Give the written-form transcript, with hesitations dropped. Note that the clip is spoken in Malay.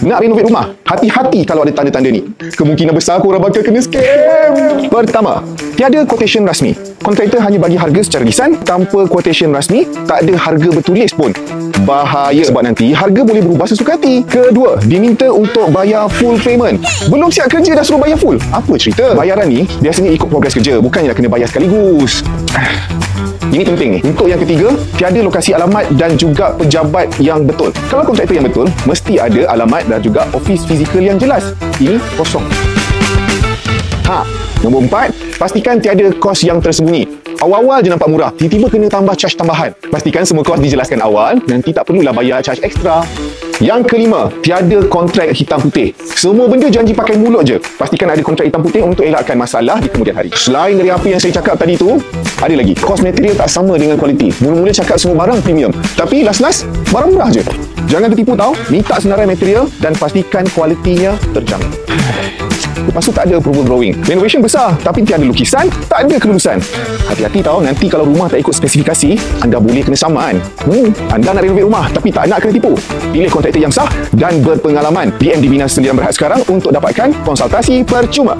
Nak renovate rumah? Hati-hati kalau ada tanda-tanda ni. Kemungkinan besar korang bakal kena scam. Pertama, tiada quotation rasmi. Kontraktor hanya bagi harga secara lisan tanpa quotation rasmi, tak ada harga bertulis pun. Bahaya sebab nanti harga boleh berubah sesuka hati. Kedua, diminta untuk bayar full payment. Belum siap kerja dah suruh bayar full. Apa cerita? Bayaran ni biasanya ikut progres kerja, bukannya nak kena bayar sekaligus. Ini penting ni. Untuk yang ketiga, tiada lokasi alamat dan juga pejabat yang betul. Kalau kontraktor yang betul, mesti ada alamat dan juga office fizikal yang jelas. Ini kosong. Nombor 4, pastikan tiada kos yang tersembunyi. Awal-awal je nampak murah, tiba-tiba kena tambah charge tambahan. Pastikan semua kos dijelaskan awal, nanti tak perlulah bayar charge ekstra. Yang kelima, tiada kontrak hitam putih. Semua benda janji pakai mulut je. Pastikan ada kontrak hitam putih untuk elakkan masalah di kemudian hari. Selain dari apa yang saya cakap tadi tu, ada lagi. Kos material tak sama dengan kualiti. Mula-mula cakap semua barang premium, tapi last-last barang murah je. Jangan tertipu tau. Minta senarai material dan pastikan kualitinya terjamin. Lepas tu tak ada approval drawing. Renovation besar tapi tiada lukisan, tak ada kelulusan. Hati-hati tau, nanti kalau rumah tak ikut spesifikasi, anda boleh kena saman. Anda nak renovate rumah tapi tak nak kena tipu. Pilih kontraktor yang sah dan berpengalaman. PM di Bina Sdn Bhd sekarang untuk dapatkan konsultasi percuma.